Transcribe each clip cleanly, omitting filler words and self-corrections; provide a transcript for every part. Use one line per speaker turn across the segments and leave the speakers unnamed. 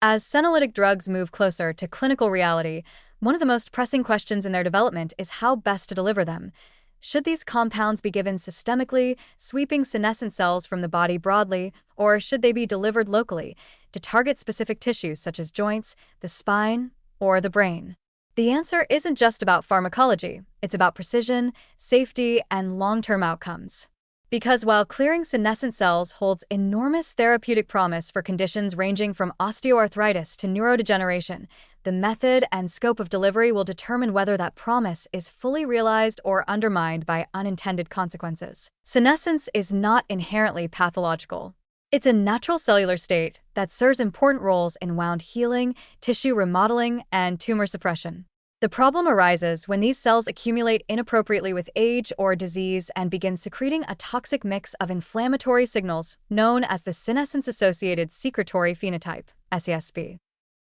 As senolytic drugs move closer to clinical reality, one of the most pressing questions in their development is how best to deliver them. Should these compounds be given systemically, sweeping senescent cells from the body broadly, or should they be delivered locally to target specific tissues such as joints, the spine, or the brain? The answer isn't just about pharmacology, it's about precision, safety, and long-term outcomes. Because while clearing senescent cells holds enormous therapeutic promise for conditions ranging from osteoarthritis to neurodegeneration, the method and scope of delivery will determine whether that promise is fully realized or undermined by unintended consequences. Senescence is not inherently pathological. It's a natural cellular state that serves important roles in wound healing, tissue remodeling, and tumor suppression. The problem arises when these cells accumulate inappropriately with age or disease and begin secreting a toxic mix of inflammatory signals known as the senescence-associated secretory phenotype, SASP.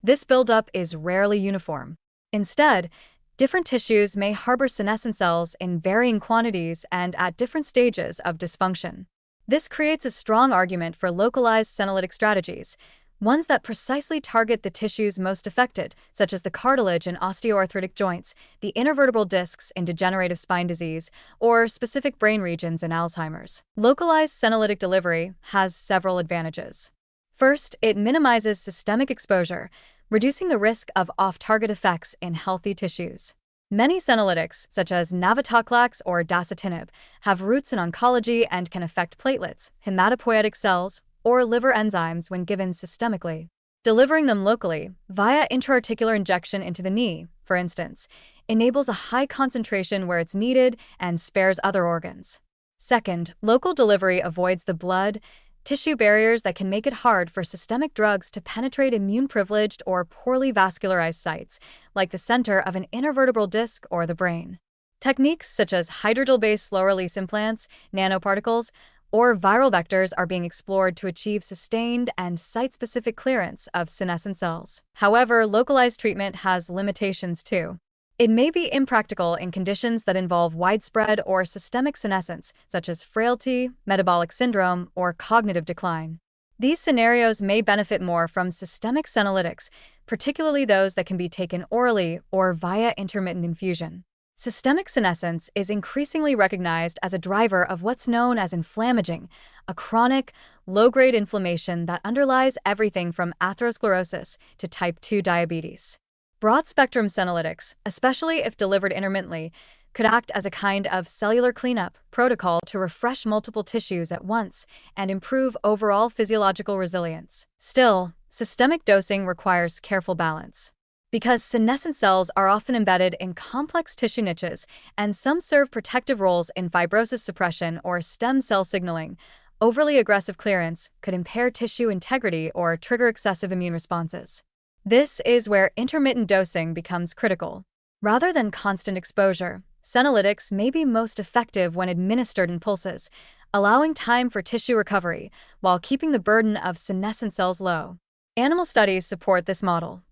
This buildup is rarely uniform. Instead, different tissues may harbor senescent cells in varying quantities and at different stages of dysfunction. This creates a strong argument for localized senolytic strategies, ones that precisely target the tissues most affected, such as the cartilage in osteoarthritic joints, the intervertebral discs in degenerative spine disease, or specific brain regions in Alzheimer's. Localized senolytic delivery has several advantages. First, it minimizes systemic exposure, reducing the risk of off-target effects in healthy tissues. Many senolytics, such as navitoclax or dasatinib, have roots in oncology and can affect platelets, hematopoietic cells, or liver enzymes when given systemically. Delivering them locally, via intraarticular injection into the knee, for instance, enables a high concentration where it's needed and spares other organs. Second, local delivery avoids the blood, tissue barriers that can make it hard for systemic drugs to penetrate immune-privileged or poorly vascularized sites, like the center of an intervertebral disc or the brain. Techniques such as hydrogel-based slow-release implants, nanoparticles, or viral vectors are being explored to achieve sustained and site-specific clearance of senescent cells. However, localized treatment has limitations too. It may be impractical in conditions that involve widespread or systemic senescence, such as frailty, metabolic syndrome, or cognitive decline. These scenarios may benefit more from systemic senolytics, particularly those that can be taken orally or via intermittent infusion. Systemic senescence is increasingly recognized as a driver of what's known as inflammaging, a chronic, low-grade inflammation that underlies everything from atherosclerosis to type 2 diabetes. Broad-spectrum senolytics, especially if delivered intermittently, could act as a kind of cellular cleanup protocol to refresh multiple tissues at once and improve overall physiological resilience. Still, systemic dosing requires careful balance. Because senescent cells are often embedded in complex tissue niches, and some serve protective roles in fibrosis suppression or stem cell signaling, overly aggressive clearance could impair tissue integrity or trigger excessive immune responses. This is where intermittent dosing becomes critical. Rather than constant exposure, senolytics may be most effective when administered in pulses, allowing time for tissue recovery while keeping the burden of senescent cells low. Animal studies support this model.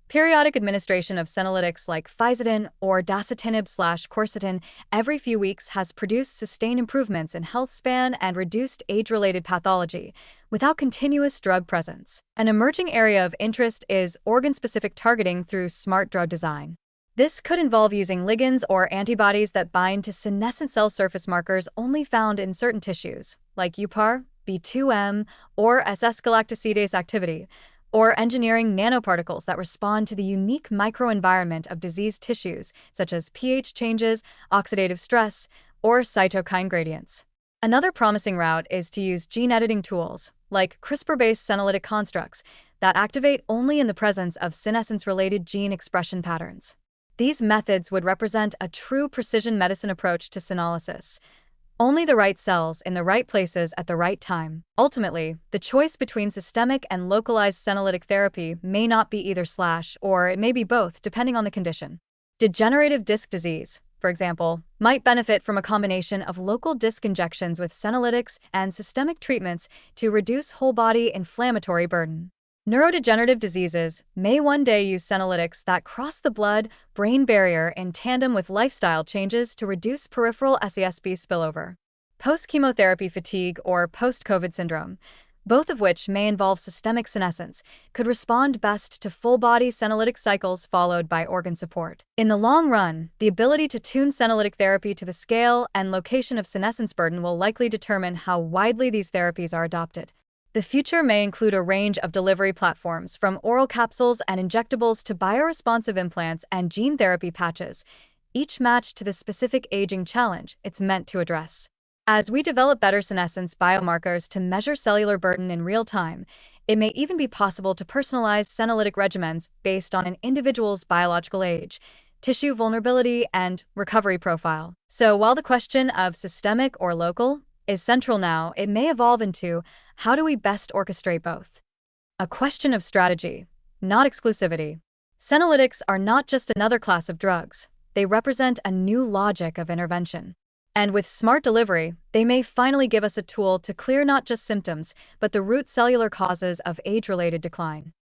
Periodic administration of senolytics like Physidin or dasatinib/quercetin every few weeks has produced sustained improvements in health span and reduced age-related pathology without continuous drug presence. An emerging area of interest is organ-specific targeting through smart drug design. This could involve using ligands or antibodies that bind to senescent cell surface markers only found in certain tissues, like UPAR, B2M, or SS-galactosidase activity, or engineering nanoparticles that respond to the unique microenvironment of diseased tissues, such as pH changes, oxidative stress, or cytokine gradients. Another promising route is to use gene editing tools, like CRISPR-based senolytic constructs, that activate only in the presence of senescence-related gene expression patterns. These methods would represent a true precision medicine approach to senolysis. Only the right cells in the right places at the right time. Ultimately, the choice between systemic and localized senolytic therapy may not be either/, or it may be both, depending on the condition. Degenerative disc disease, for example, might benefit from a combination of local disc injections with senolytics and systemic treatments to reduce whole-body inflammatory burden. Neurodegenerative diseases may one day use senolytics that cross the blood-brain barrier in tandem with lifestyle changes to reduce peripheral SASP spillover. Post-chemotherapy fatigue or post-COVID syndrome. both of which may involve systemic senescence, could respond best to full-body senolytic cycles followed by organ support. In the long run, the ability to tune senolytic therapy to the scale and location of senescence burden will likely determine how widely these therapies are adopted. The future may include a range of delivery platforms, from oral capsules and injectables to bioresponsive implants and gene therapy patches, each matched to the specific aging challenge it's meant to address. As we develop better senescence biomarkers to measure cellular burden in real time, it may even be possible to personalize senolytic regimens based on an individual's biological age, tissue vulnerability, and recovery profile. So while the question of systemic or local is central now, it may evolve into how do we best orchestrate both? A question of strategy, not exclusivity. Senolytics are not just another class of drugs, they represent a new logic of intervention. And with smart delivery, they may finally give us a tool to clear not just symptoms, but the root cellular causes of age-related decline.